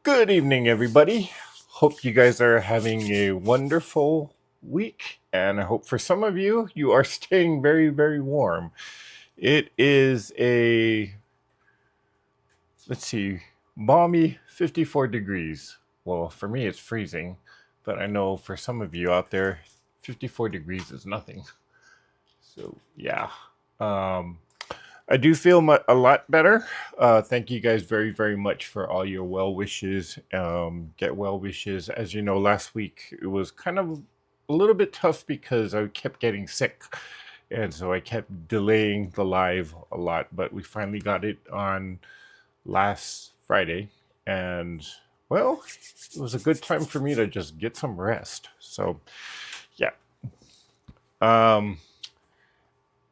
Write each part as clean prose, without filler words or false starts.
Good evening, everybody. Hope you guys are having a wonderful week, and I hope for some of you, you are staying very, very warm. It is let's see, balmy 54 degrees. Well, for me, it's freezing, but I know for some of you out there, 54 degrees is nothing. So, yeah. Um, I do feel a lot better. Thank you guys very, very much for all your well wishes. Get well wishes. As you know, last week it was kind of a little bit tough because I kept getting sick. And so I kept delaying the live a lot. But we finally got it on last Friday. And well, it was a good time for me to just get some rest. So, yeah. Um,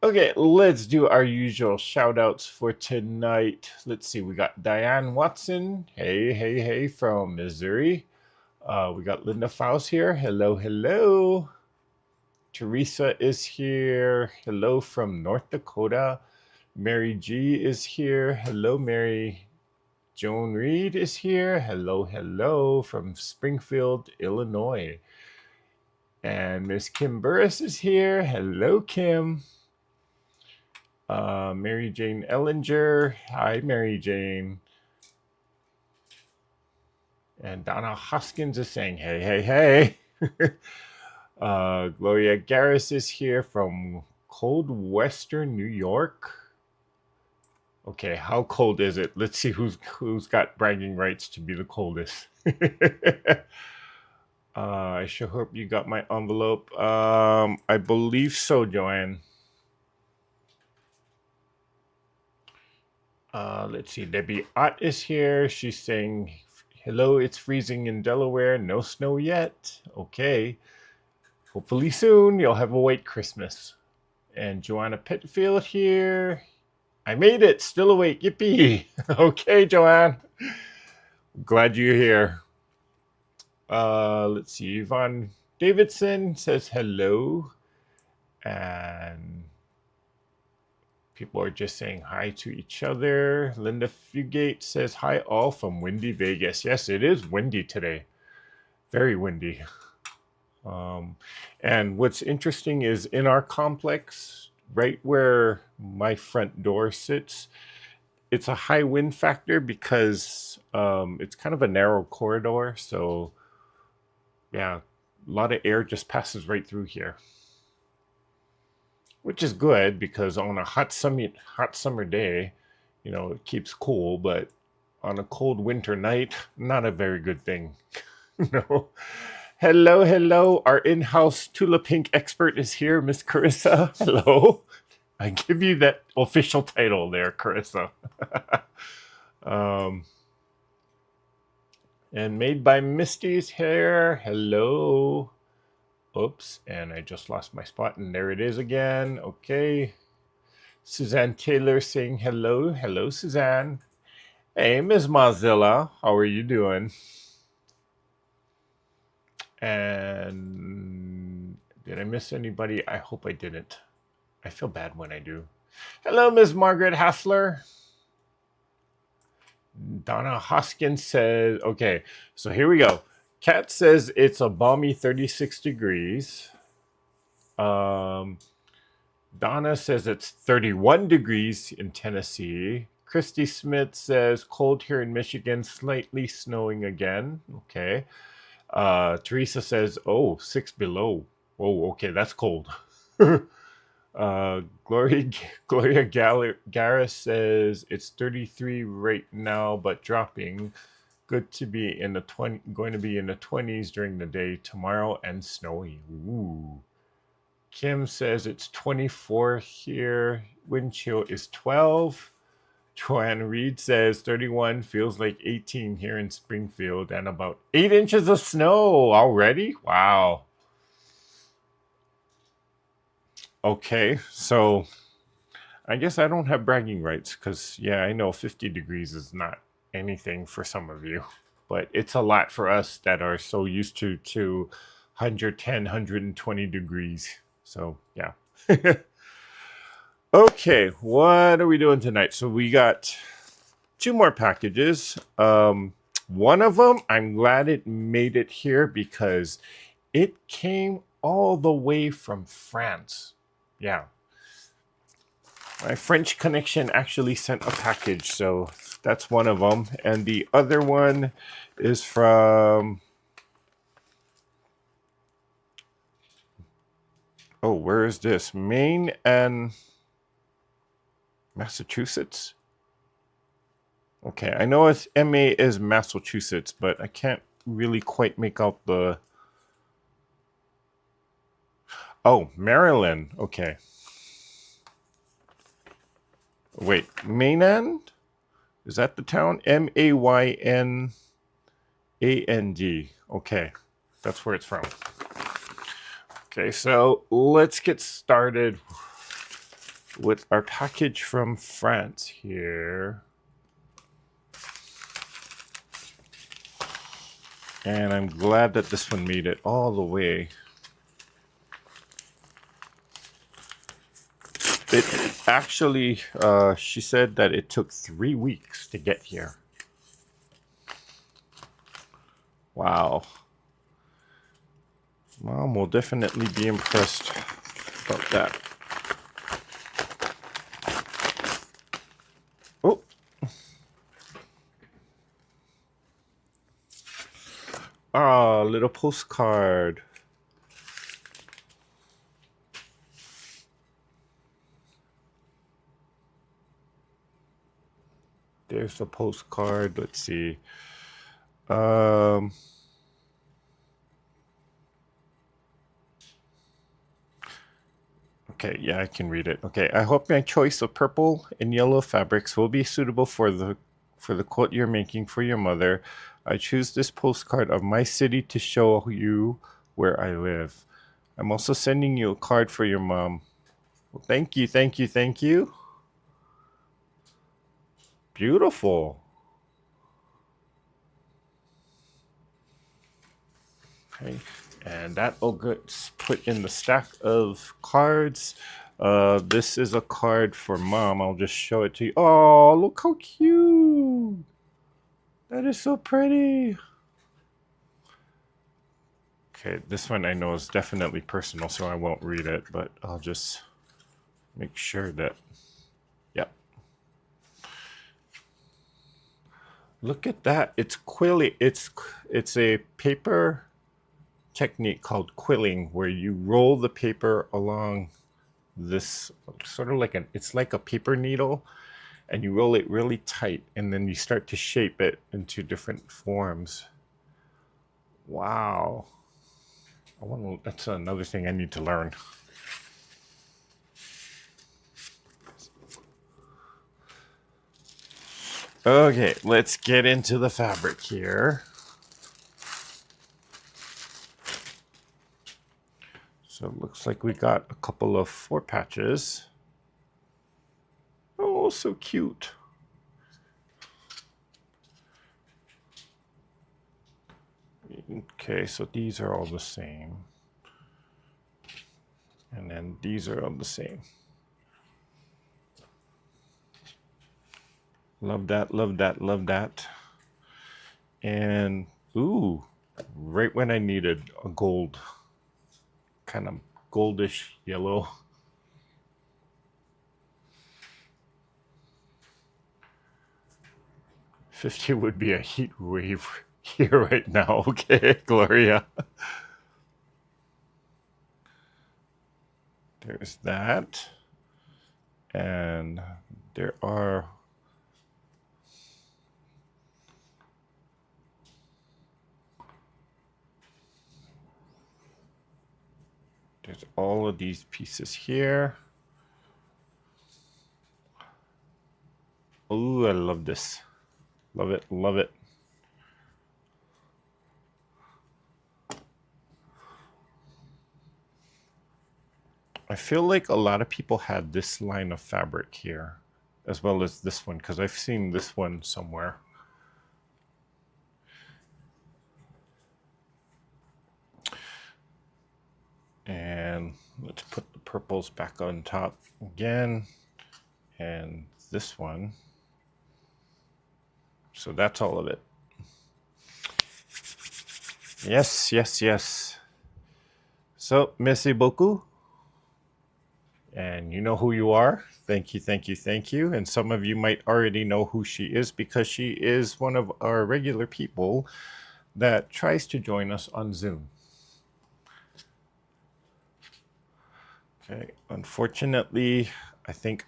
Okay, let's do our usual shout outs for tonight. Let's see, we got Diane Watson. Hey, hey, hey, from Missouri. We got Linda Faust here. Hello, hello. Teresa is here. Hello from North Dakota. Mary G is here. Hello, Mary. Joan Reed is here. Hello, hello from Springfield, Illinois. And Miss Kim Burris is here. Hello, Kim. Mary Jane Ellinger. Hi, Mary Jane. And Donna Hoskins is saying, hey, hey, hey. Gloria Garris is here from cold western New York. Okay, how cold is it? Let's see who's got bragging rights to be the coldest. I sure hope you got my envelope. I believe so, Joanne. Let's see. Debbie Ott is here. She's saying, hello, it's freezing in Delaware. No snow yet. Okay. Hopefully soon you'll have a white Christmas. And Joanna Pitfield here. I made it. Still awake. Yippee. Okay, Joanne. Glad you're here. Let's see. Yvonne Davidson says hello. And people are just saying hi to each other. Linda Fugate says hi all from windy Vegas. Yes, it is windy today. Very windy. And what's interesting is in our complex, right where my front door sits, it's a high wind factor because it's kind of a narrow corridor. So, yeah, a lot of air just passes right through here, which is good because on a hot summer day, it keeps cool. But on a cold winter night, not a very good thing. No. Hello, hello. Our in-house Tula Pink expert is here, Miss Carissa. Hello. I give you that official title there, Carissa. um, and Made by Misty's here. Hello. Oops, and I just lost my spot, and there it is again. Okay. Suzanne Taylor saying hello. Hello, Suzanne. Hey, Ms. Mozilla. How are you doing? And did I miss anybody? I hope I didn't. I feel bad when I do. Hello, Ms. Margaret Hassler. Donna Hoskins says, okay, so here we go. Kat says it's a balmy 36 degrees. Donna says it's 31 degrees in Tennessee. Christy Smith says cold here in Michigan, slightly snowing again. Okay. Teresa says, oh, 6 below. Oh, okay, that's cold. Gloria Garris says it's 33 right now, but dropping. Good to be in the going to be in the 20s during the day tomorrow and snowy. Ooh. Kim says it's 24 here. Wind chill is 12. Joanne Reed says 31 feels like 18 here in Springfield and about 8 inches of snow already. Wow. Okay, so I guess I don't have bragging rights because, yeah, I know 50 degrees is not anything for some of you, but it's a lot for us that are so used to 110, 120 degrees. So, yeah. Okay, what are we doing tonight? So we got two more packages. One of them, I'm glad it made it here because it came all the way from France. Yeah. My French connection actually sent a package, so that's one of them. And the other one is from... Oh, where is this? Maine and Massachusetts? Okay, I know it's MA is Massachusetts, but I can't really quite make out the... Oh, Maryland. Okay. Wait, Maynand? Is that the town? Maynand. Okay, that's where it's from. Okay, so let's get started with our package from France here. And I'm glad that this one made it all the way. It actually, she said that it took 3 weeks to get here. Wow. Mom will definitely be impressed about that. Oh. Ah, little postcard. There's the postcard. Let's see. Okay, yeah, I can read it. Okay, I hope my choice of purple and yellow fabrics will be suitable for the quilt you're making for your mother. I choose this postcard of my city to show you where I live. I'm also sending you a card for your mom. Well, thank you, thank you, thank you. Beautiful. Okay, and that will get put in the stack of cards. This is a card for mom. I'll just show it to you. Oh, look how cute. That is so pretty. Okay, this one I know is definitely personal, so I won't read it, but I'll just make sure that, yep. Look at that. It's quilling. It's a paper technique called quilling where you roll the paper along this sort of like it's like a paper needle, and you roll it really tight, and then you start to shape it into different forms. Wow. That's another thing I need to learn. Okay, let's get into the fabric here. So it looks like we got a couple of 4 patches. Oh, so cute. Okay, so these are all the same. And then these are all the same. Love that, love that, love that. And, ooh, right when I needed a gold, kind of goldish yellow. $50 would be a heat wave here right now. Okay, Gloria. There's that. And there are... There's all of these pieces here. Ooh, I love this. Love it, love it. I feel like a lot of people had this line of fabric here, as well as this one, because I've seen this one somewhere. And let's put the purples back on top again. And this one. So that's all of it. Yes, yes, yes. So, merci beaucoup. And you know who you are. Thank you, thank you, thank you. And some of you might already know who she is because she is one of our regular people that tries to join us on Zoom. Okay, unfortunately, I think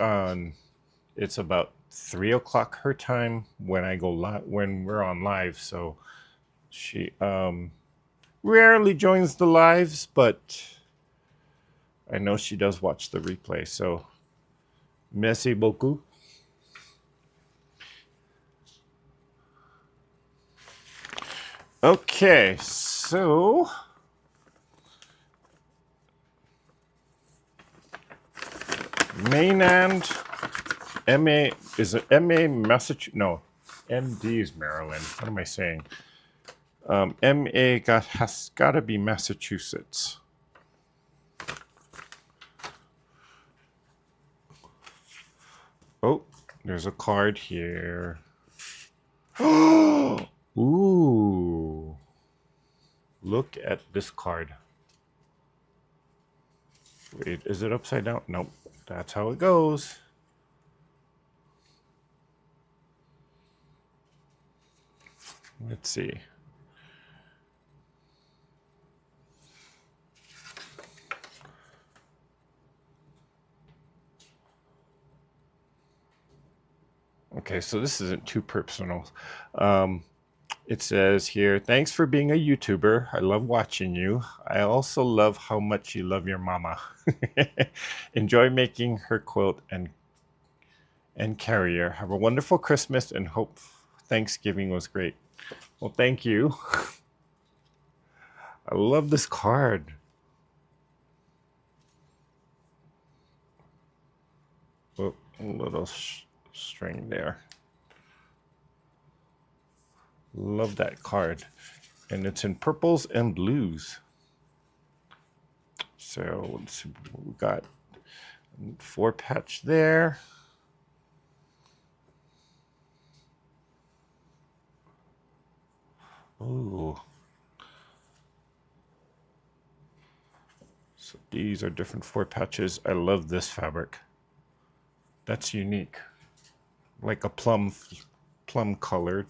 it's about 3 o'clock her time when I go live, when we're on live. So she rarely joins the lives, but I know she does watch the replay. So merci beaucoup. Okay, so Mainland MA is it MA Massachusetts? No, MD is Maryland. What am I saying? has got to be Massachusetts. Oh, there's a card here. Ooh. Look at this card. Wait, is it upside down? Nope. That's how it goes. Let's see. Okay, so this isn't too personal. It says here, thanks for being a YouTuber. I love watching you. I also love how much you love your mama. Enjoy making her quilt and carrier. Have a wonderful Christmas and hope Thanksgiving was great. Well, thank you. I love this card. Oh, a little string there. Love that card. And it's in purples and blues. So let's see, we got 4 patch there. Ooh. So these are different 4 patches. I love this fabric. That's unique. Like a plum colored.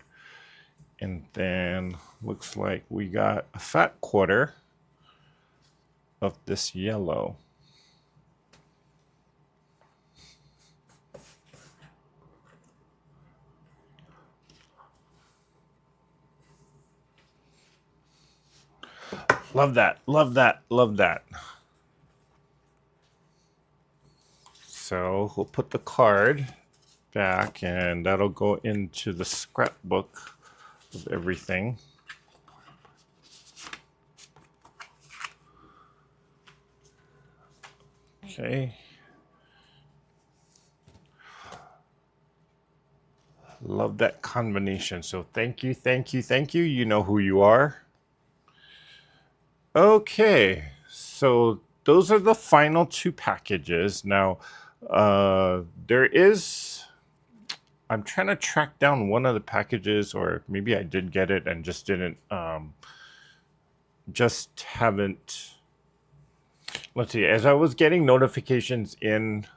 And then looks like we got a fat quarter of this yellow. Love that, love that, love that. So we'll put the card back and that'll go into the scrapbook of everything. Okay. Love that combination. So thank you, thank you, thank you. You know who you are. Okay, so those are the final 2 packages. Now, there is, I'm trying to track down one of the packages, or maybe I did get it and just didn't, just haven't. Let's see, as I was getting notifications in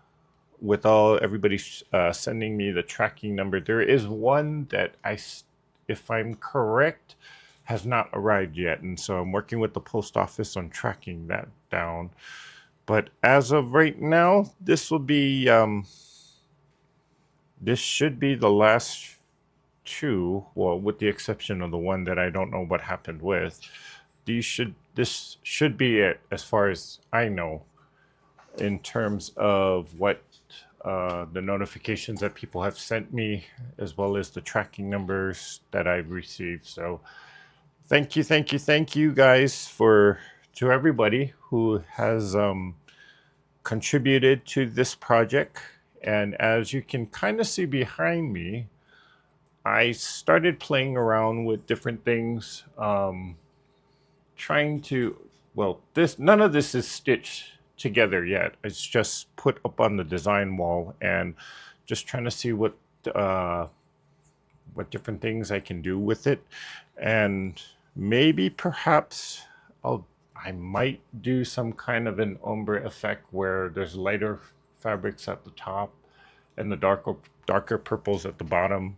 with everybody sending me the tracking number, there is one that if I'm correct, has not arrived yet. And so I'm working with the post office on tracking that down. But as of right now, this will be, this should be the last 2, well, with the exception of the one that I don't know what happened with. This should be it as far as I know in terms of what the notifications that people have sent me, as well as the tracking numbers that I've received. So thank you, thank you, thank you guys to everybody who has contributed to this project. And as you can kind of see behind me, I started playing around with different things, trying to, well, none of this is stitched together yet. It's just put up on the design wall and just trying to see what what different things I can do with it. And maybe perhaps I might do some kind of an ombre effect where there's lighter fabrics at the top and the darker purples at the bottom.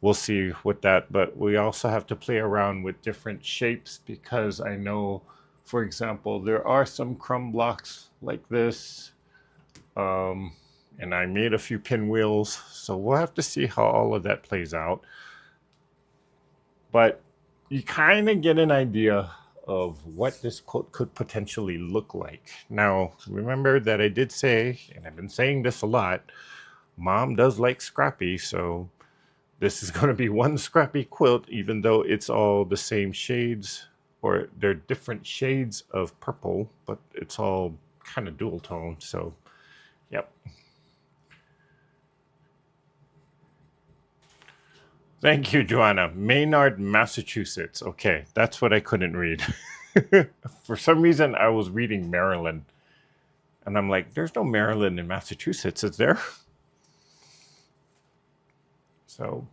We'll see with that, but we also have to play around with different shapes, because I know, for example, there are some crumb blocks like this, and I made a few pinwheels, so we'll have to see how all of that plays out. But you kind of get an idea of what this quilt could potentially look like. Now, remember that I did say, and I've been saying this a lot, Mom does like scrappy, so this is going to be one scrappy quilt, even though it's all the same shades, or they're different shades of purple, but it's all kind of dual tone. So, yep. Thank you, Joanna. Maynard, Massachusetts. Okay, that's what I couldn't read. For some reason, I was reading Maryland. And I'm like, there's no Maryland in Massachusetts, is there? So,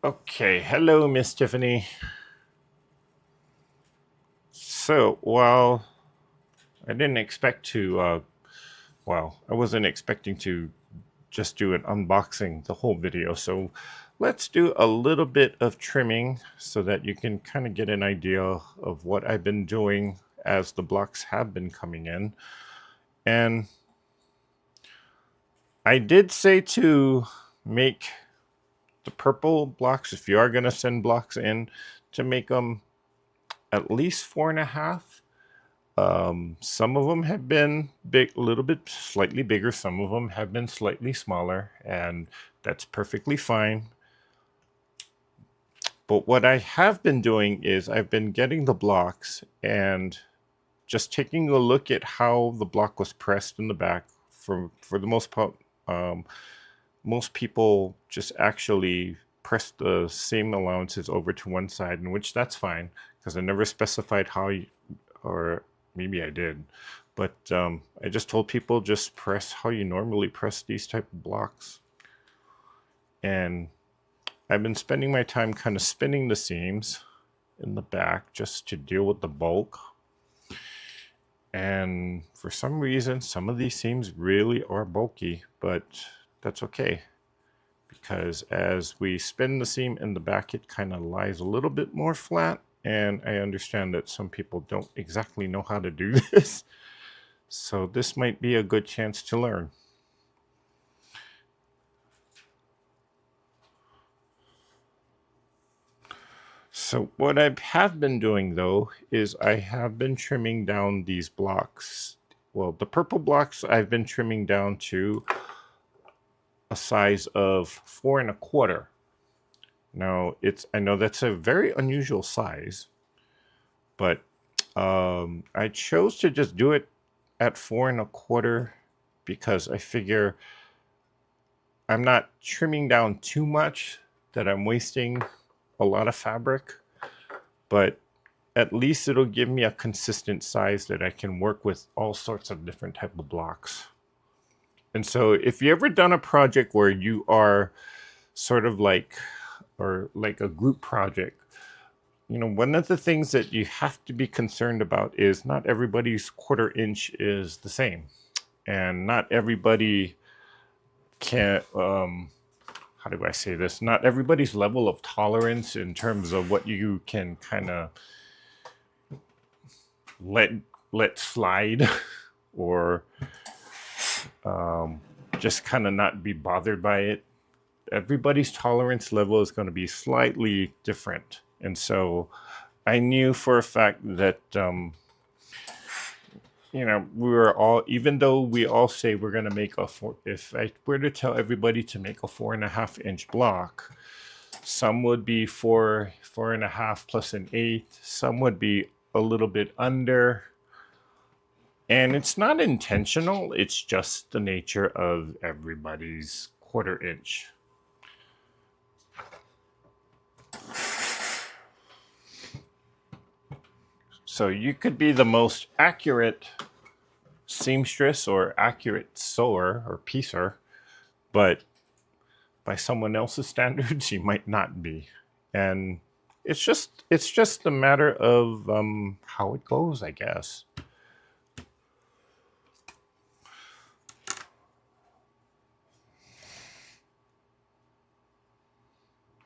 okay. Hello, Miss Tiffany. So, while I didn't expect to, well, I wasn't expecting to just do an unboxing the whole video. So let's do a little bit of trimming so that you can kind of get an idea of what I've been doing as the blocks have been coming in. And I did say to make the purple blocks, if you are going to send blocks in, to make them at least 4.5. Some of them have been big, a little bit slightly bigger. Some of them have been slightly smaller, and that's perfectly fine. But what I have been doing is I've been getting the blocks and just taking a look at how the block was pressed in the back. For the most part, most people just actually press the same allowances over to one side, in which that's fine, because I never specified how you, or maybe I did, but I just told people just press how you normally press these type of blocks. And I've been spending my time kind of spinning the seams in the back just to deal with the bulk. And for some reason, some of these seams really are bulky, but that's okay, because as we spin the seam in the back, it kind of lies a little bit more flat. And I understand that some people don't exactly know how to do this. So this might be a good chance to learn. So what I have been doing, though, is I have been trimming down these blocks. Well, the purple blocks I've been trimming down to a size of 4.25. Now, I know that's a very unusual size, but I chose to just do it at 4.25 because I figure I'm not trimming down too much that I'm wasting a lot of fabric, but at least it'll give me a consistent size that I can work with all sorts of different type of blocks. And so if you ever done a project where you are sort of like, or like a group project, you know, one of the things that you have to be concerned about is not everybody's 1/4 inch is the same, and not everybody can, how do I say this? Not everybody's level of tolerance in terms of what you can kind of let slide or just kind of not be bothered by it. Everybody's tolerance level is going to be slightly different. And so I knew for a fact that, you know, we were all, even though we all say we're going to make if I were to tell everybody to make a 4.5 inch block, some would be 4.5 plus an 8, some would be a little bit under. And it's not intentional, it's just the nature of everybody's 1/4 inch. So you could be the most accurate seamstress or accurate sewer or piecer, but by someone else's standards, you might not be. And it's just a matter of how it goes, I guess.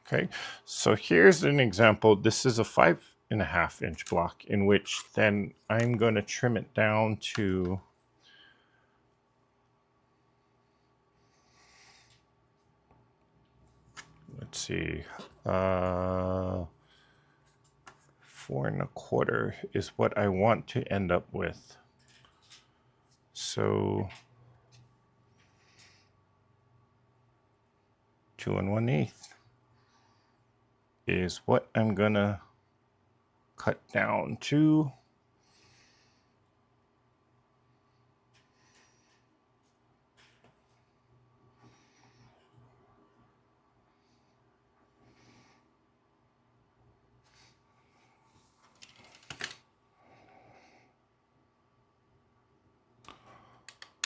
Okay, so here's an example. This is a 5.5-inch block in which then I'm going to trim it down to let's see, 4.25 is what I want to end up with. So 2 1/8 is what I'm gonna cut down to.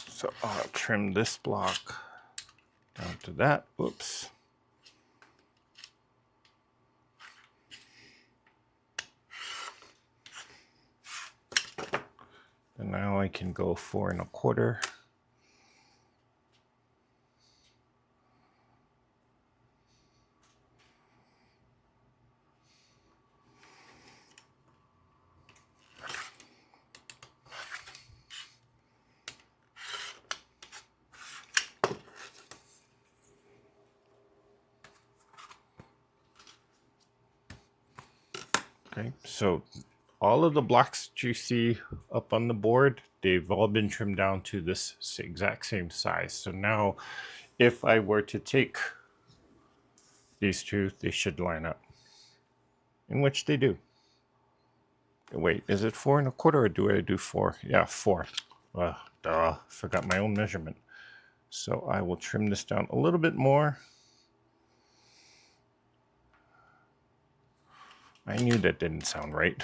So I'll trim this block down to that. Oops. And now I can go 4.25. Okay, so all of the blocks that you see up on the board, they've all been trimmed down to this exact same size. So now if I were to take these two, they should line up, in which they do. Wait, is it 4.25 or do I do 4? Yeah, 4. Duh, forgot my own measurement. So I will trim this down a little bit more. I knew that didn't sound right.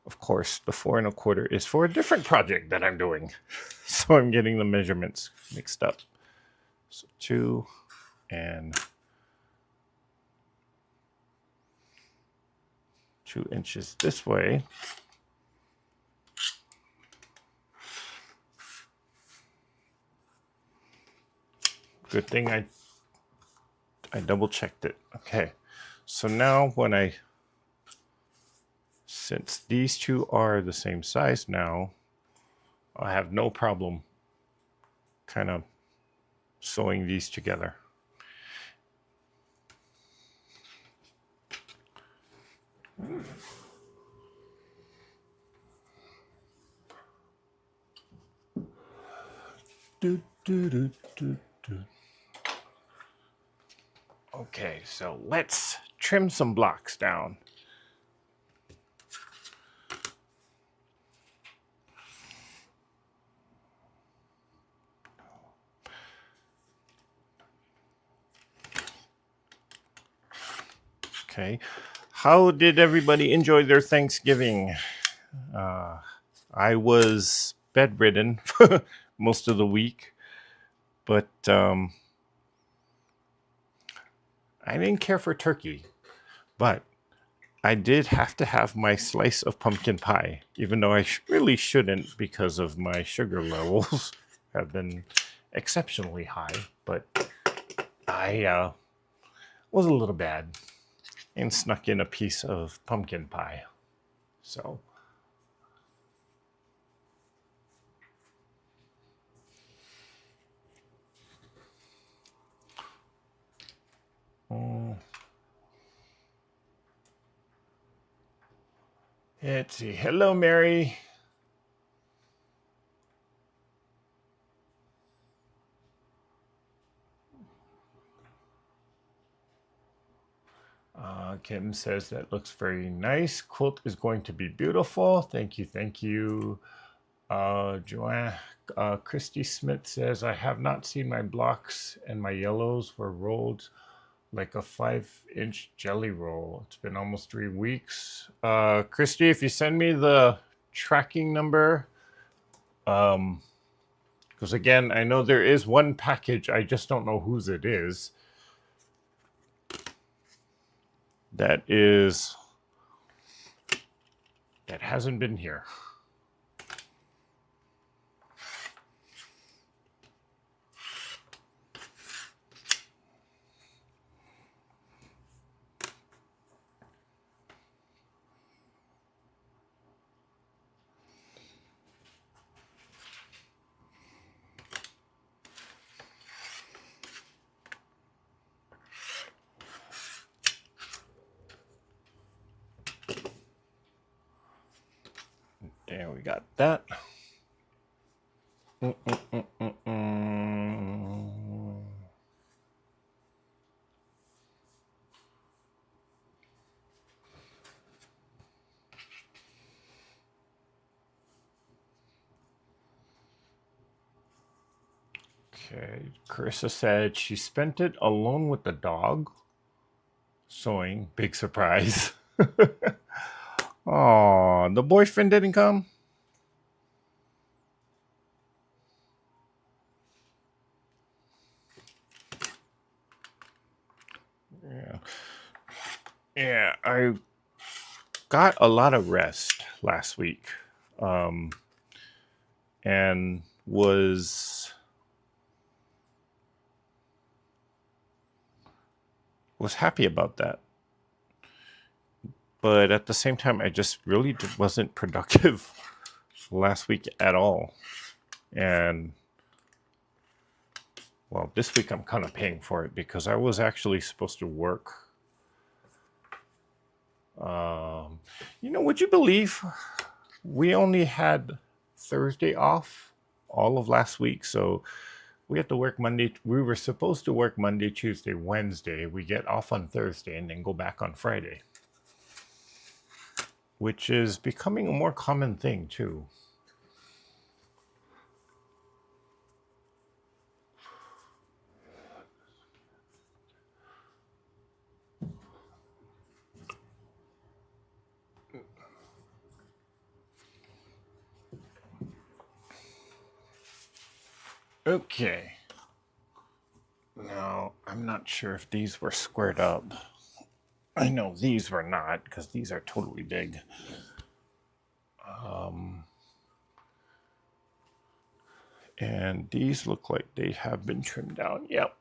Of course, the 4.25 is for a different project that I'm doing. So I'm getting the measurements mixed up. So 2 and 2 inches this way. Good thing I double checked it. Okay. So now since these two are the same size now, I have no problem kind of sewing these together. Okay, so let's trim some blocks down. Okay, how did everybody enjoy their Thanksgiving? I was bedridden most of the week, but I didn't care for turkey. But I did have to have my slice of pumpkin pie, even though I really shouldn't because of my sugar levels have been exceptionally high. But I was a little bad and snuck in a piece of pumpkin pie. So let's see. Hello, Mary. Kim says that looks very nice. Quilt is going to be beautiful. Thank you. Thank you. Joanne, Christy Smith says, I have not seen my blocks and my yellows were rolled like a 5-inch jelly roll. It's been almost 3 weeks. Christy, if you send me the tracking number, Because again, I know there is one package, I just don't know whose it is. That hasn't been here. There we got that. Okay, Carissa said she spent it alone with the dog. Sewing, big surprise. Oh, the boyfriend didn't come? Yeah. Yeah, I got a lot of rest last week. And was happy about that. But at the same time, I just really wasn't productive last week at all. And well, this week I'm kind of paying for it because I was actually supposed to work. Would you believe we only had Thursday off all of last week? So we had to work Monday. We were supposed to work Monday, Tuesday, Wednesday. We get off on Thursday and then go back on Friday, which is becoming a more common thing too. Okay. Now, I'm not sure if these were squared up. I know these were not because these are totally big. And these look like they have been trimmed down. Yep.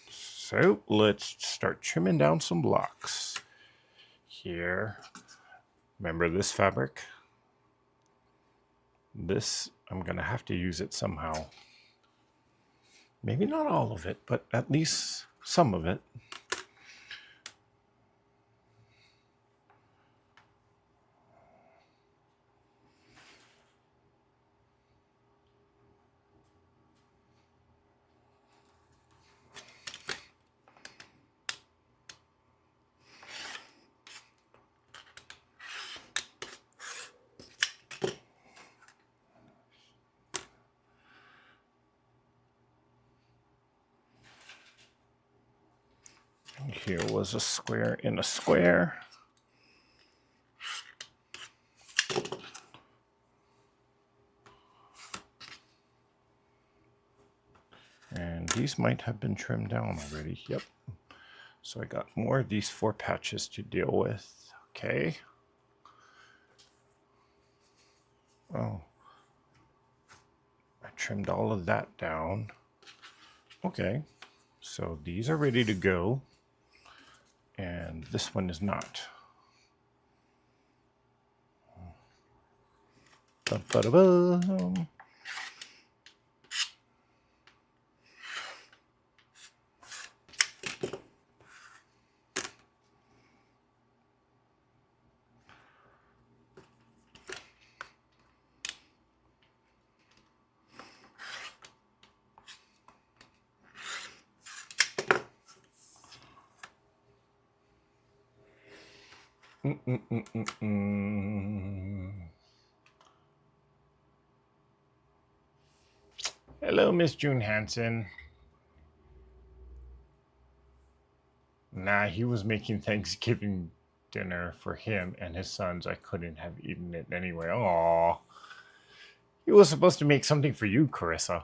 So let's start trimming down some blocks. Here, remember this fabric? This, I'm going to have to use it somehow. Maybe not all of it, but at least some of it. Here was a square in a square. And these might have been trimmed down already. Yep. So I got more of these 4 patches to deal with. Okay. Oh. I trimmed all of that down. Okay. So these are ready to go. And this one is not. Ba-ba-da-ba. Hello, Miss June Hansen. Nah, he was making Thanksgiving dinner for him and his sons. I couldn't have eaten it anyway. Aww. He was supposed to make something for you, Carissa.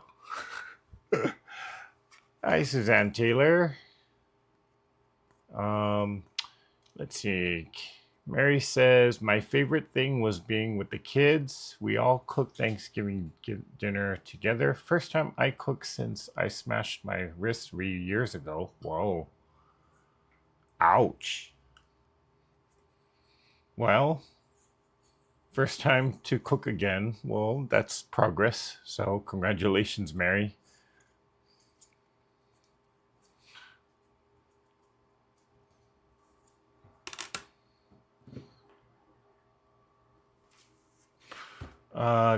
Hi, Suzanne Taylor. Let's see. Mary says, my favorite thing was being with the kids. We all cooked Thanksgiving dinner together. First time I cooked since I smashed my wrist 3 years ago. Whoa. Ouch. Well, first time to cook again. Well, that's progress. So, congratulations, Mary.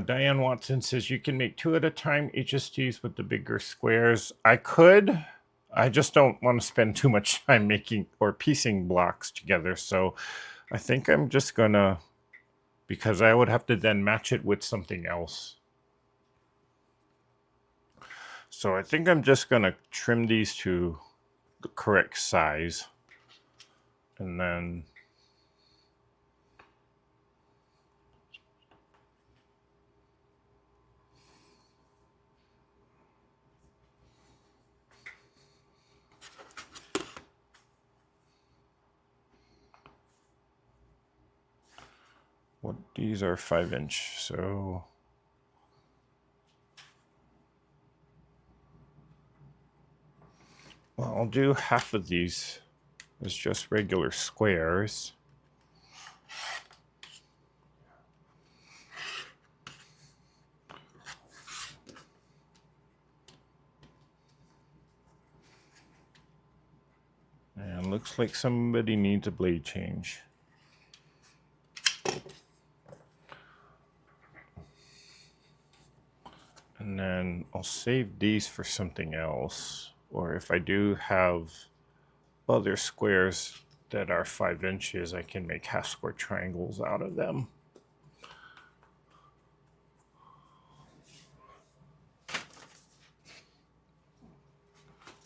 Diane Watson says you can make 2 at a time, HSTs with the bigger squares. I could. I just don't want to spend too much time making or piecing blocks together. So I think I'm just going to, because I would have to then match it with something else. So I think I'm just going to trim these to the correct size. And then these are 5-inch, so well, I'll do half of these as just regular squares. And looks like somebody needs a blade change. And then I'll save these for something else. Or if I do have other squares that are 5 inches, I can make half square triangles out of them.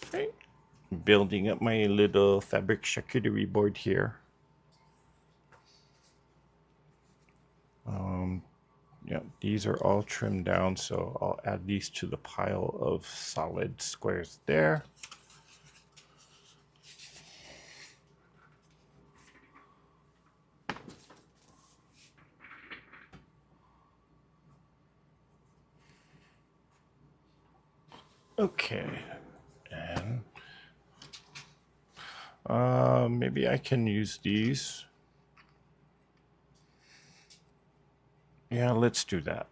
Okay. Building up my little fabric charcuterie board here. Yeah, these are all trimmed down, so I'll add these to the pile of solid squares there. Okay, and maybe I can use these. Yeah, let's do that.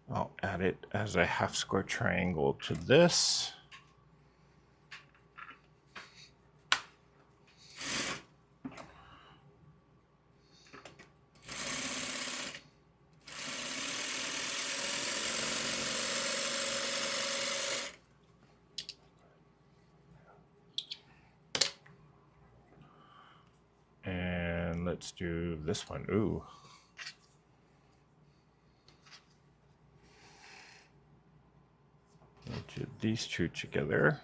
I'll add it as a half square triangle to this. And let's do this one. Ooh. We'll do these two together.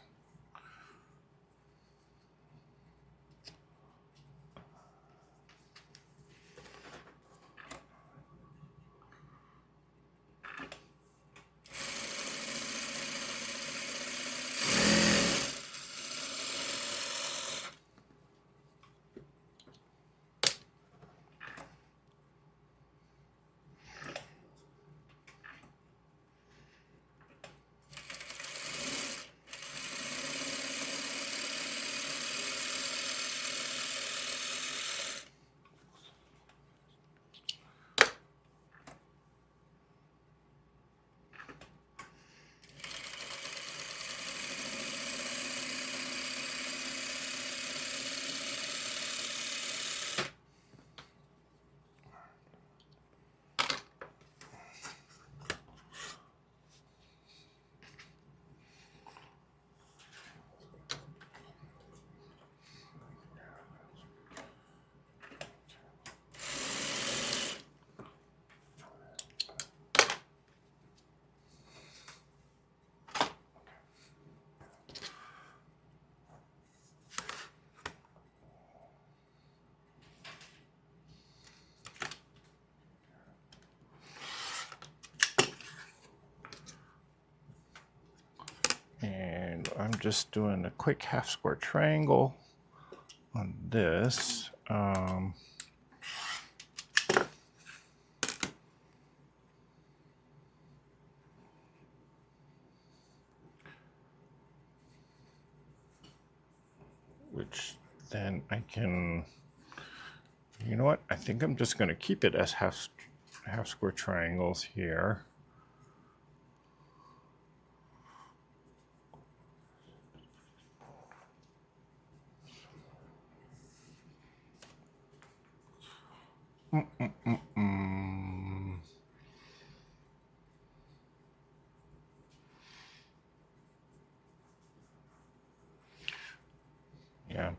just doing a quick half square triangle on this. Which then I can, you know what? I think I'm just going to keep it as half square triangles here. Yeah,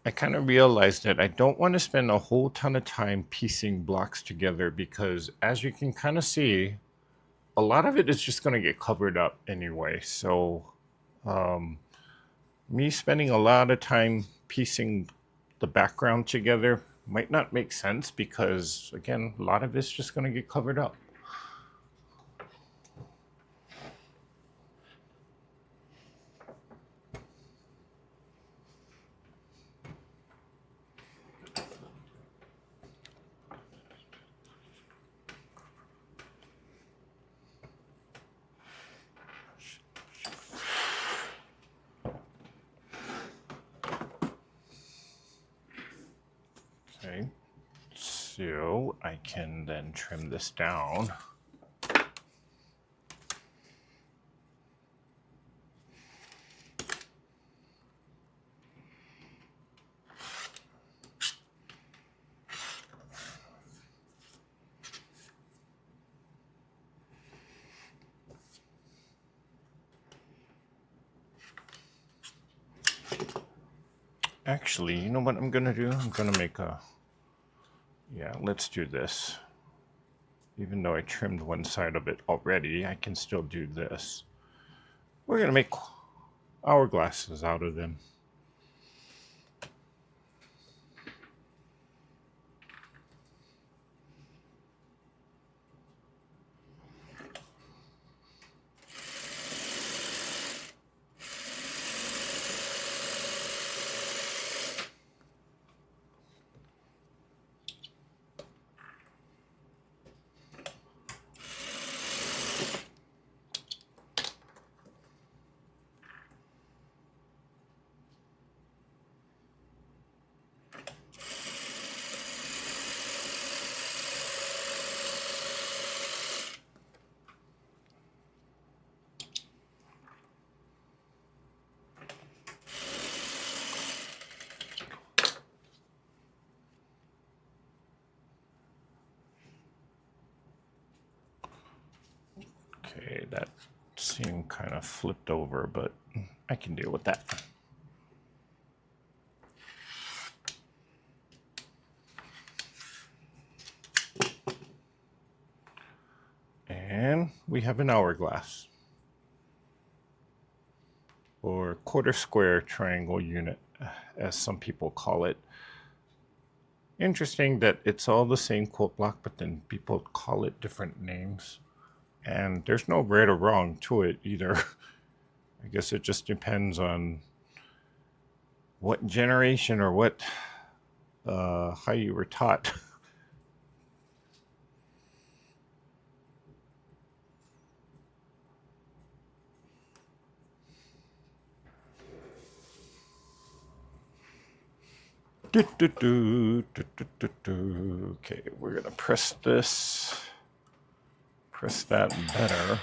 I kind of realized that I don't want to spend a whole ton of time piecing blocks together because, as you can kind of see, a lot of it is just going to get covered up anyway. So, me spending a lot of time piecing the background together might not make sense because, again, a lot of it's just going to get covered up. Okay, so I can then trim this down. Actually, you know what I'm gonna do? I'm gonna make a, yeah, let's do this. Even though I trimmed one side of it already, I can still do this. We're gonna make hourglasses out of them. Okay, that seemed kind of flipped over, but I can deal with that. And we have an hourglass, or quarter square triangle unit, as some people call it. Interesting that it's all the same quilt block, but then people call it different names. And there's no right or wrong to it either. I guess it just depends on what generation or what, how you were taught. Okay, we're gonna press this, press that better.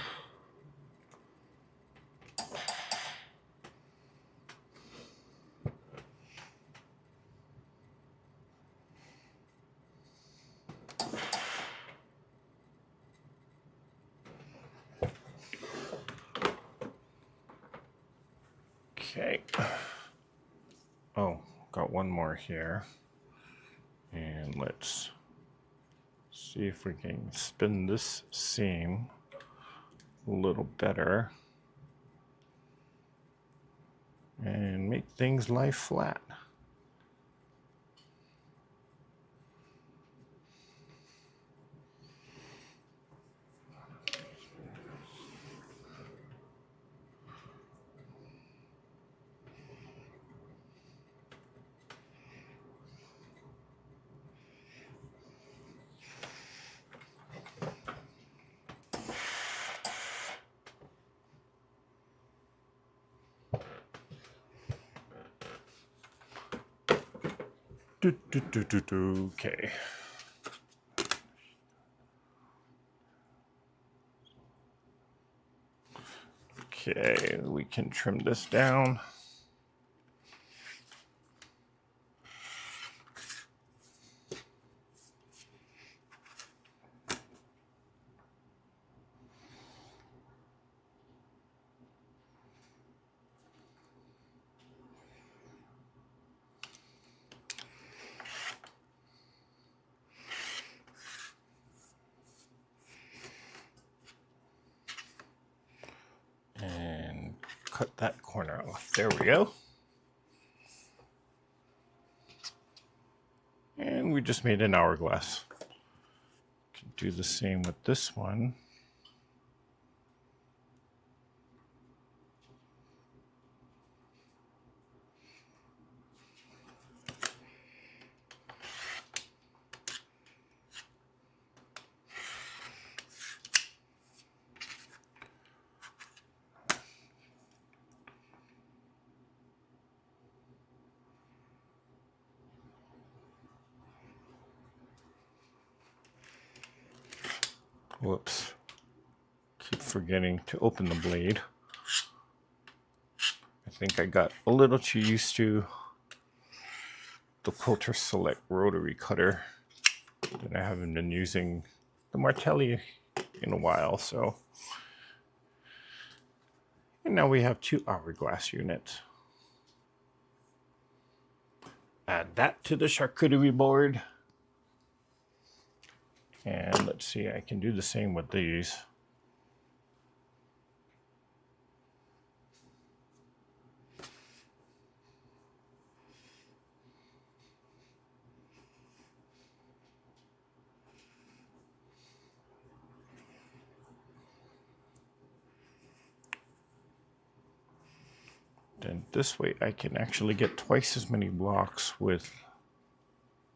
Okay. Oh, got one more here. And let's see if we can spin this seam a little better and make things lie flat. Okay. Okay, we can trim this down. And cut that corner off. There we go. And we just made an hourglass. Can do the same with this one. Whoops. Keep forgetting to open the blade. I think I got a little too used to the Quilter Select rotary cutter, and I haven't been using the Martelli in a while, so. And now we have 2 hourglass units. Add that to the charcuterie board. And let's see, I can do the same with these. Then this way I can actually get twice as many blocks with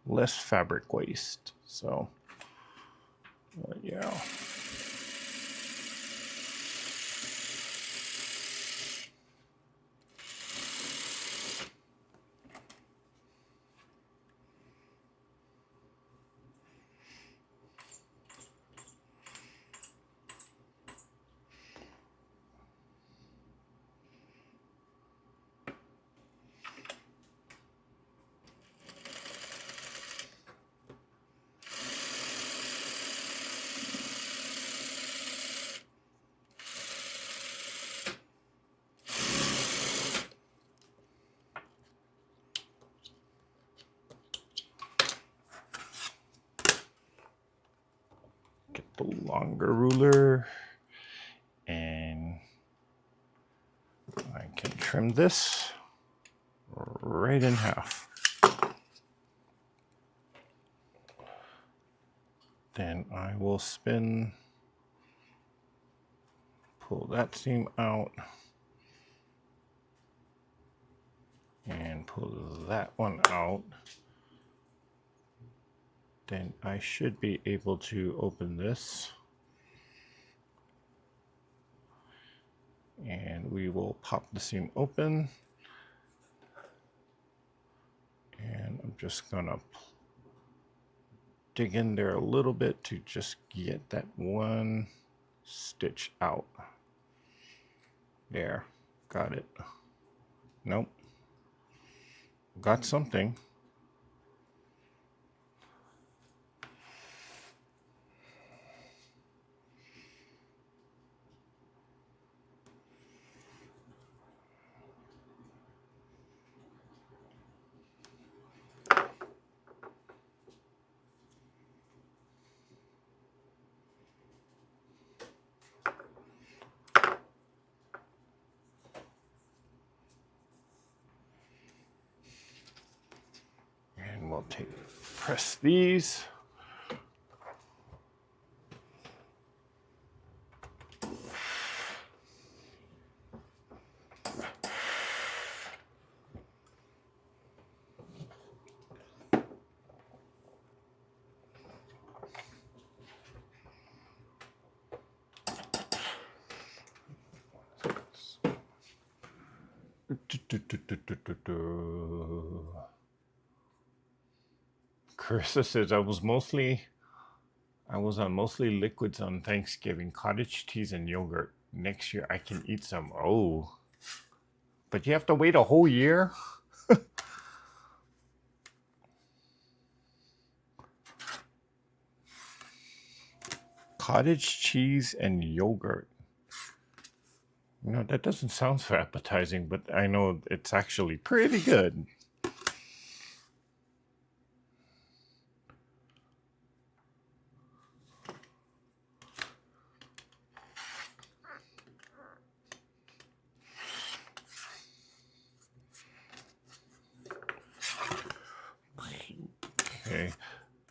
less fabric waste. So, yeah. Get the longer ruler, and I can trim this right in half. Then I will spin, pull that seam out, and pull that one out. Then I should be able to open this. And we will pop the seam open. And I'm just gonna dig in there a little bit to just get that one stitch out. There, got it. Nope, got something. And we'll press these. Carissa says I was on mostly liquids on Thanksgiving, cottage cheese and yogurt. Next year I can eat some. Oh, but you have to wait a whole year? Cottage cheese and yogurt. You know, that doesn't sound so appetizing, but I know it's actually pretty good. Okay.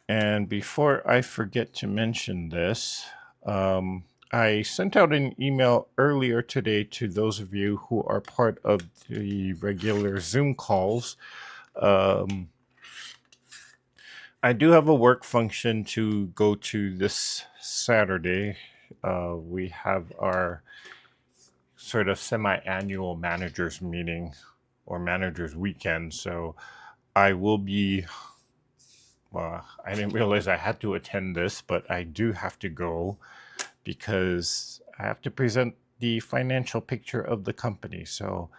And before I forget to mention this, I sent out an email earlier today to those of you who are part of the regular Zoom calls. I do have a work function to go to this Saturday. We have our sort of semi-annual managers meeting or managers weekend. So I will be, well, I didn't realize I had to attend this, but I do have to go because I have to present the financial picture of the company. So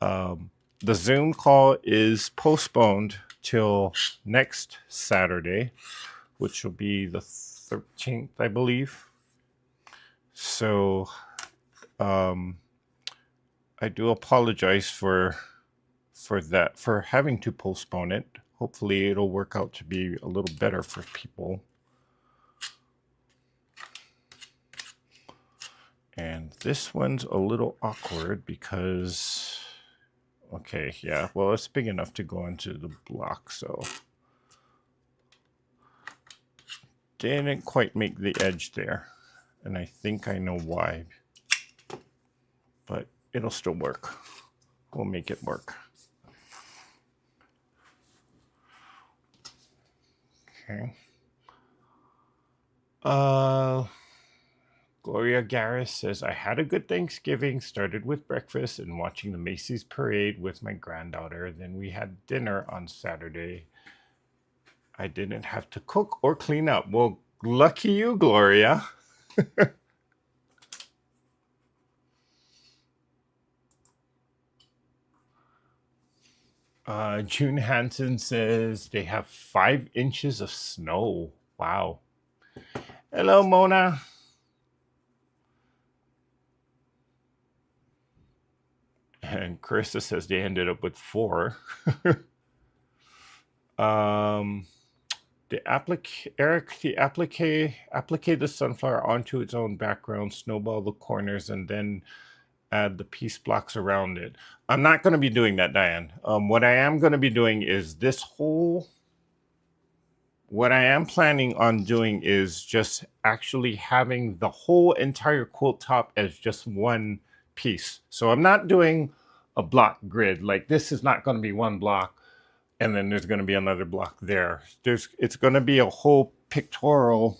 the Zoom call is postponed till next Saturday, which will be the 13th, I believe. So I do apologize for that, for having to postpone it. Hopefully it'll work out to be a little better for people. And this one's a little awkward because, okay, yeah, well, it's big enough to go into the block, so didn't quite make the edge there. And I think I know why, but it'll still work. We'll make it work. Okay. Gloria Garris says, I had a good Thanksgiving, started with breakfast and watching the Macy's parade with my granddaughter. Then we had dinner on Saturday. I didn't have to cook or clean up. Well, lucky you, Gloria. June Hansen says they have 5 inches of snow. Wow. Hello, Mona. And Carissa says they ended up with 4. Eric, applique the sunflower onto its own background, snowball the corners, and then add the piece blocks around it. I'm not going to be doing that, Diane. What I am going to be doing is what I am planning on doing is just actually having the whole entire quilt top as just one piece. So I'm not doing a block grid. Like, this is not going to be one block and then there's going to be another block there. It's going to be a whole pictorial,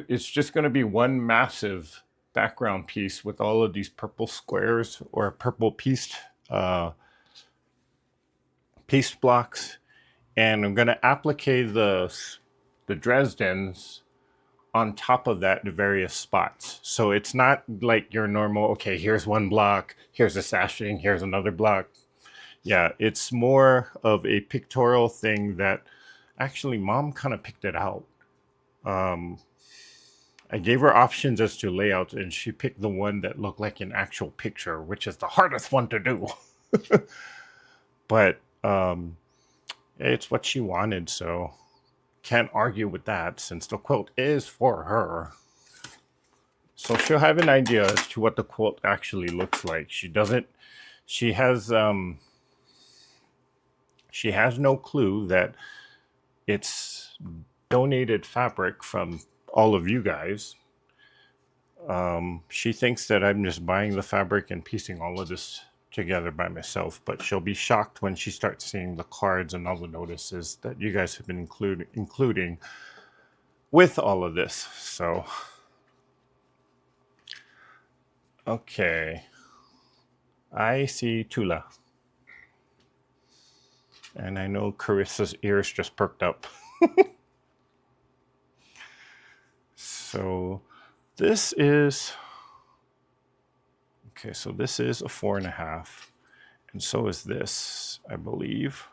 it's just going to be one massive background piece with all of these purple squares or purple pieced blocks, and I'm going to applique the Dresdens on top of that to various spots. So it's not like your normal, okay, here's one block, here's a sashing, here's another block. Yeah, it's more of a pictorial thing that actually Mom kind of picked it out. I gave her options as to layout, and she picked the one that looked like an actual picture, which is the hardest one to do. But it's what she wanted, so can't argue with that since the quilt is for her. So she'll have an idea as to what the quilt actually looks like. She has no clue that it's donated fabric from all of you guys. She thinks that I'm just buying the fabric and piecing all of this together by myself, but she'll be shocked when she starts seeing the cards and all the notices that you guys have been including with all of this. So, okay. I see Tula. And I know Carissa's ears just perked up. So this is, okay, so this is a 4.5. And so is this, I believe.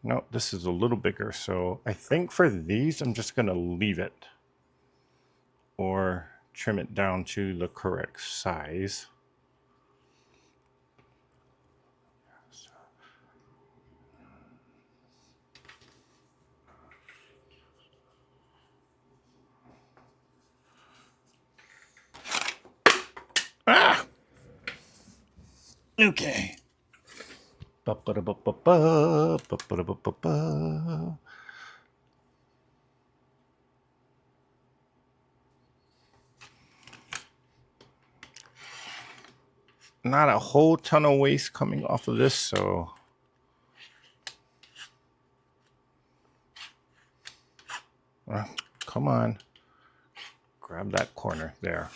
No, this is a little bigger. So I think for these, I'm just going to leave it or trim it down to the correct size. Ah! Okay. Not a whole ton of waste coming off of this, so come on, grab that corner there.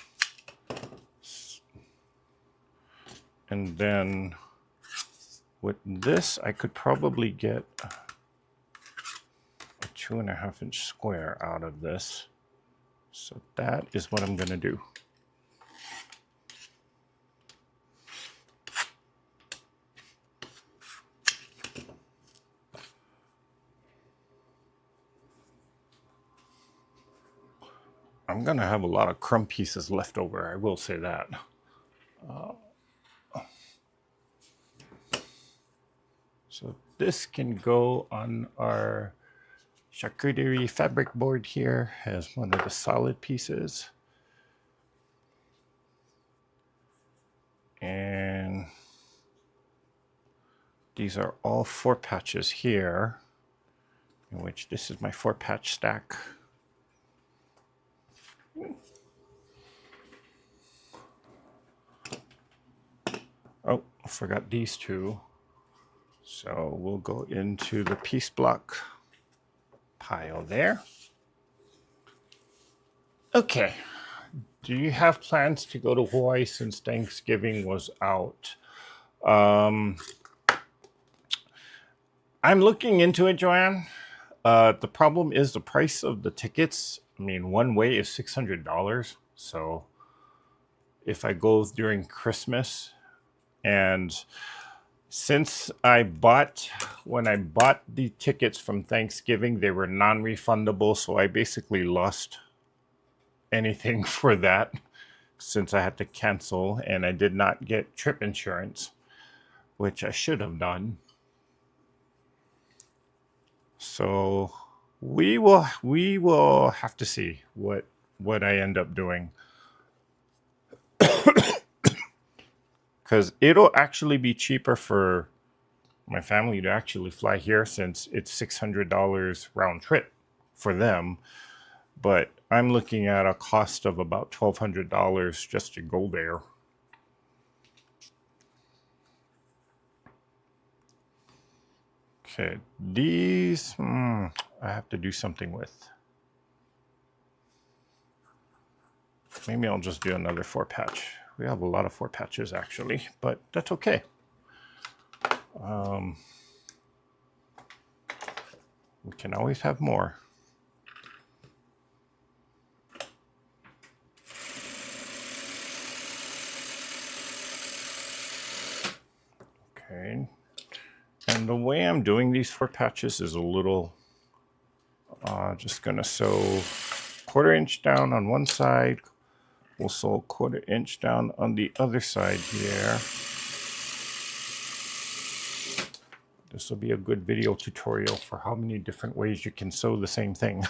And then with this, I could probably get a 2.5-inch square out of this. So that is what I'm going to do. I'm going to have a lot of crumb pieces left over, I will say that. So this can go on our charcuterie fabric board here as one of the solid pieces. And these are all 4 patches here, in which this is my 4-patch stack. Oh, I forgot these 2. So we'll go into the piece block pile there. Okay. Do you have plans to go to Hawaii since Thanksgiving was out? I'm looking into it, Joanne. The problem is the price of the tickets. I mean, one way is $600. So if I go during Christmas, and since when I bought the tickets from Thanksgiving, they were non-refundable. So I basically lost anything for that since I had to cancel, and I did not get trip insurance, which I should have done. So we will have to see what I end up doing. Because it'll actually be cheaper for my family to actually fly here, since it's $600 round trip for them. But I'm looking at a cost of about $1,200 just to go there. Okay, these I have to do something with. Maybe I'll just do another 4-patch. We have a lot of 4-patches actually, but that's okay. We can always have more. Okay, and the way I'm doing these 4-patches is a little, just gonna sew 1/4 inch down on one side. We'll sew 1/4 inch down on the other side here. This will be a good video tutorial for how many different ways you can sew the same thing.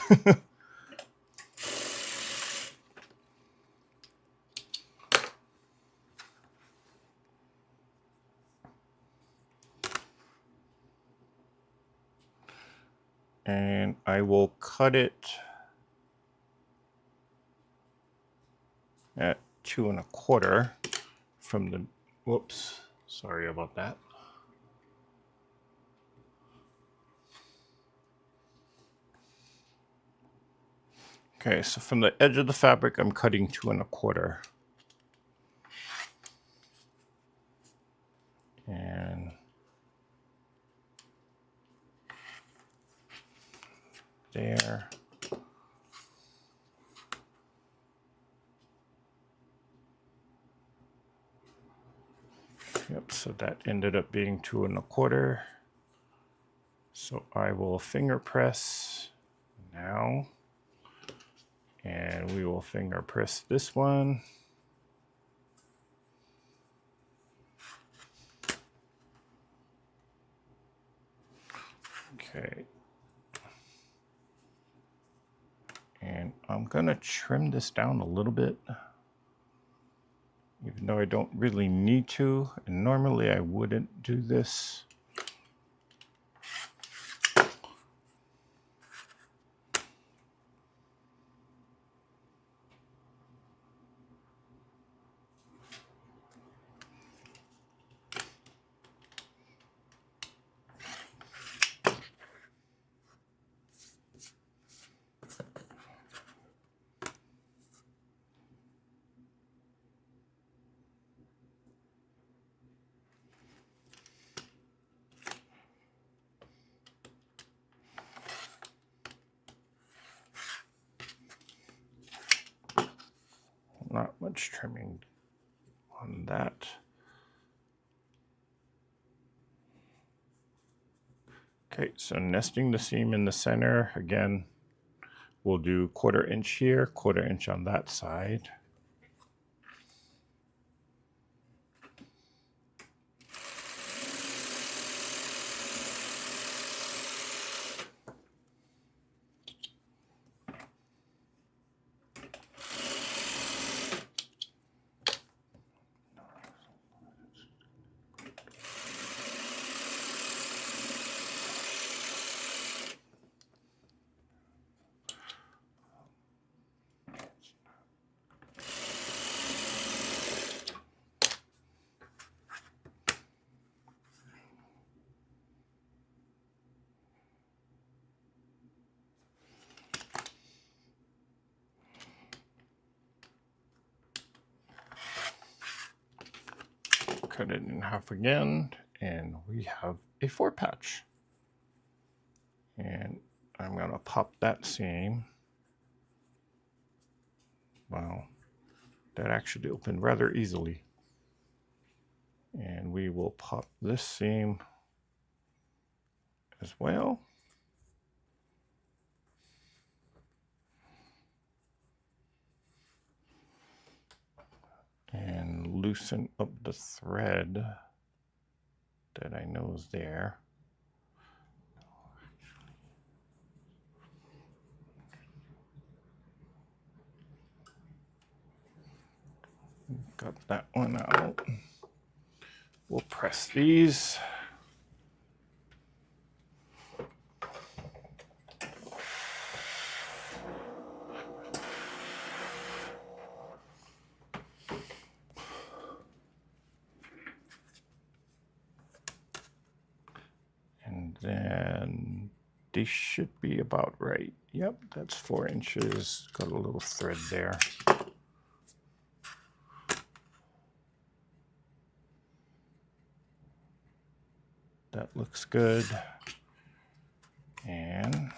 And I will cut it at 2 1/4 from the, whoops, sorry about that. Okay, so from the edge of the fabric, I'm cutting 2 1/4. And there. Yep, so that ended up being 2 1/4. So I will finger press now, and we will finger press this one. Okay. And I'm gonna trim this down a little bit, even though I don't really need to, and normally I wouldn't do this. Not much trimming on that. Okay, so nesting the seam in the center, again, we'll do 1/4 inch here, 1/4 inch on that side. Cut it in half again, and we have a 4 patch. And I'm gonna pop that seam. Wow, that actually opened rather easily. And we will pop this seam as well. And loosen up the thread that I know is there. Got that one out. We'll press these. And then they should be about right. Yep, that's 4 inches. Got a little thread there. That looks good. And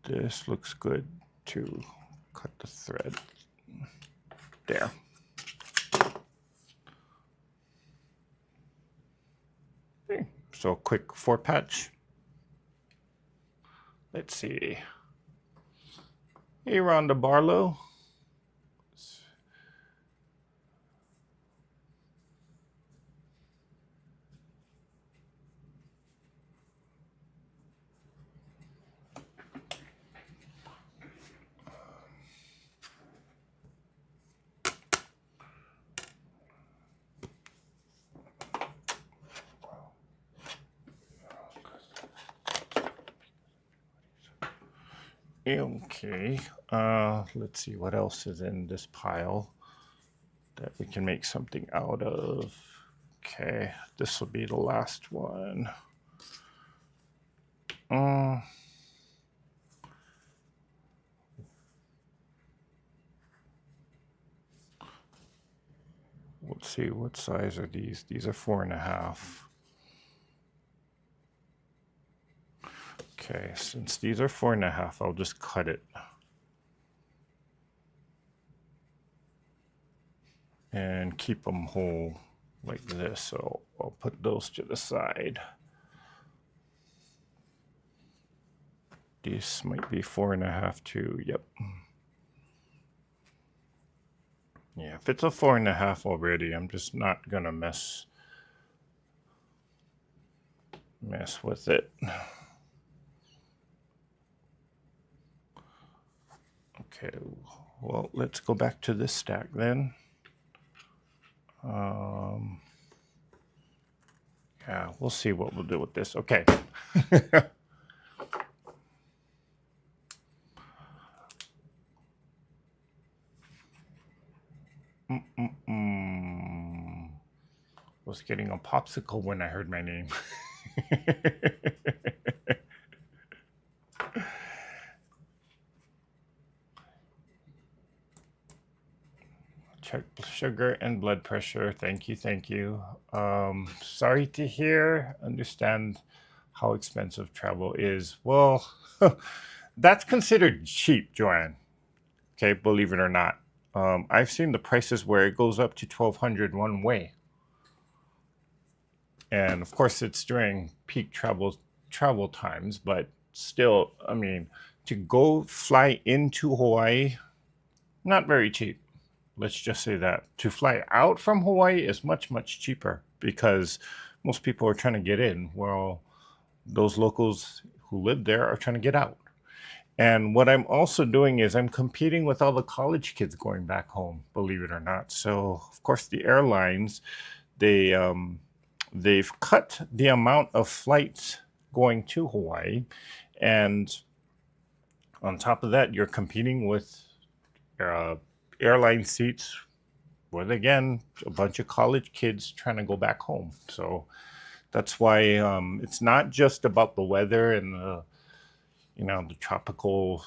this looks good too. Cut the thread there. Okay, so quick 4 patch. Let's see. Hey, Rhonda Barlow. Okay, let's see what else is in this pile that we can make something out of. Okay, this will be the last one. Let's see, what size are these? These are 4 1/2. Okay, since these are 4.5, I'll just cut it. And keep them whole like this. So I'll put those to the side. This might be 4.5 too. Yep. Yeah, if it's a 4.5 already, I'm just not gonna mess with it. Okay, well, let's go back to this stack then. Yeah, we'll see what we'll do with this. Okay. Was getting a popsicle when I heard my name. Check sugar and blood pressure. Thank you, thank you. Sorry to hear. Understand how expensive travel is. Well, that's considered cheap, Joanne. Okay, believe it or not. I've seen the prices where it goes up to $1,200 one way, and of course it's during peak travel times. But still, I mean, to go fly into Hawaii, not very cheap. Let's just say that. To fly out from Hawaii is much cheaper because most people are trying to get in, while those locals who live there are trying to get out. And what I'm also doing is I'm competing with all the college kids going back home, believe it or not. So of course the airlines, they've cut the amount of flights going to Hawaii, and on top of that, you're competing with airline seats with, again, a bunch of college kids trying to go back home. So that's why it's not just about the weather and the tropical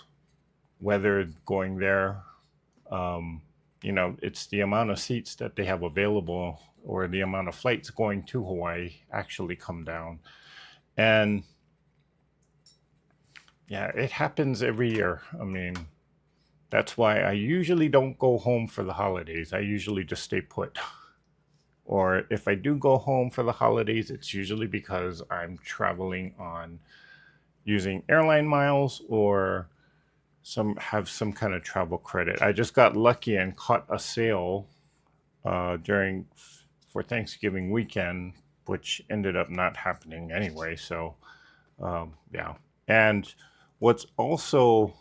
weather going there. It's the amount of seats that they have available, or the amount of flights going to Hawaii actually come down. And yeah, it happens every year. I mean, that's why I usually don't go home for the holidays. I usually just stay put. Or if I do go home for the holidays, it's usually because I'm traveling on using airline miles or have some kind of travel credit. I just got lucky and caught a sale for Thanksgiving weekend, which ended up not happening anyway. So yeah. And what's also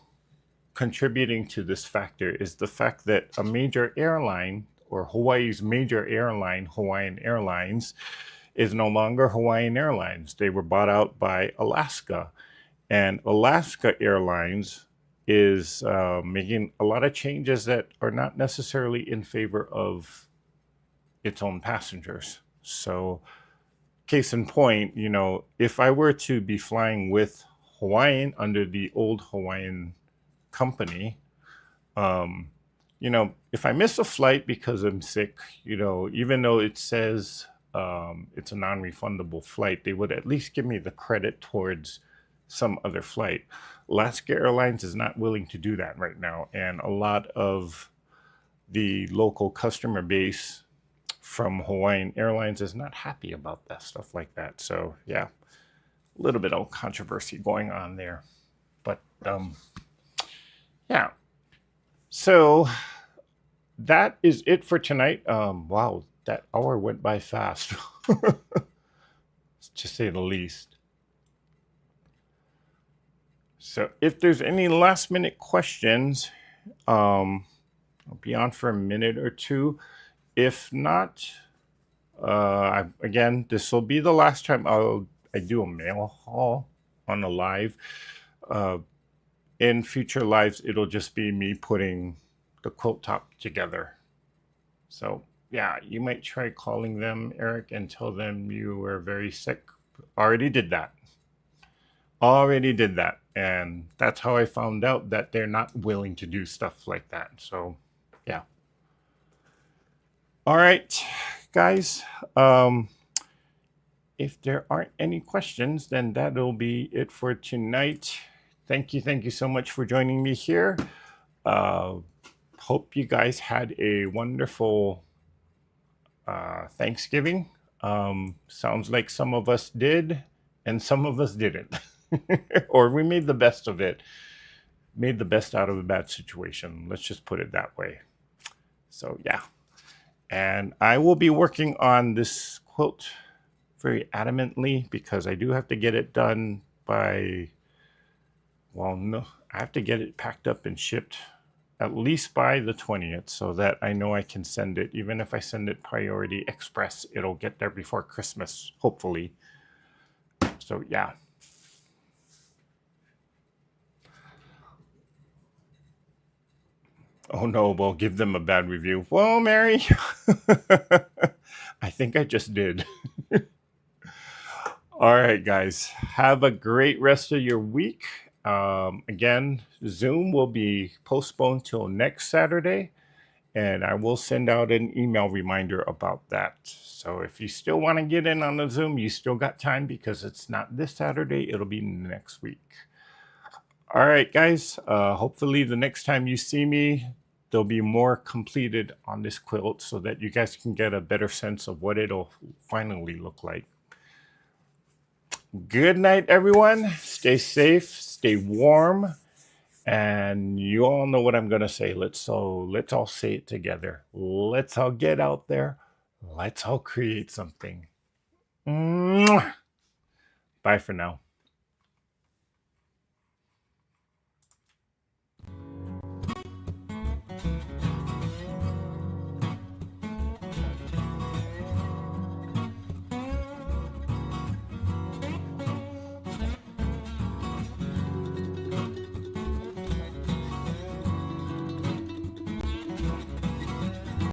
contributing to this factor is the fact that a major airline, or Hawaii's major airline, Hawaiian Airlines, is no longer Hawaiian Airlines. They were bought out by Alaska. And Alaska Airlines is making a lot of changes that are not necessarily in favor of its own passengers. So, case in point, if I were to be flying with Hawaiian under the old Hawaiian company, if I miss a flight because I'm sick, even though it says it's a non-refundable flight, they would at least give me the credit towards some other flight. Alaska Airlines is not willing to do that right now, and a lot of the local customer base from Hawaiian Airlines is not happy about that stuff like that. So yeah, a little bit of controversy going on there. But yeah, so that is it for tonight. Wow, that hour went by fast, to say the least. So if there's any last minute questions, I'll be on for a minute or two. If not, again, this will be the last time I do a mail haul on a live. In future lives, it'll just be me putting the quilt top together. So yeah, you might try calling them, Eric, and tell them you were very sick. Already did that. And that's how I found out that they're not willing to do stuff like that. So yeah. All right, guys. if there aren't any questions, then that'll be it for tonight. Thank you so much for joining me here. Hope you guys had a wonderful Thanksgiving. Sounds like some of us did, and some of us didn't. Or we made the best of it, made the best out of a bad situation. Let's just put it that way. So, yeah. And I will be working on this quilt very adamantly because I do have to get it done by, well, no, I have to get it packed up and shipped at least by the 20th so that I know I can send it. Even if I send it priority express, it'll get there before Christmas, hopefully. So, yeah. Oh no, we'll give them a bad review. Well, Mary, I think I just did. All right, guys, have a great rest of your week. Again, Zoom will be postponed till next Saturday, and I will send out an email reminder about that. So if you still want to get in on the Zoom, you still got time because it's not this Saturday, it'll be next week. All right, guys, hopefully the next time you see me, there'll be more completed on this quilt so that you guys can get a better sense of what it'll finally look like. Good night, everyone. Stay safe, stay warm, and you all know what I'm gonna say. Let's all say it together. Let's all get out there. Let's all create something. Mwah! Bye for now.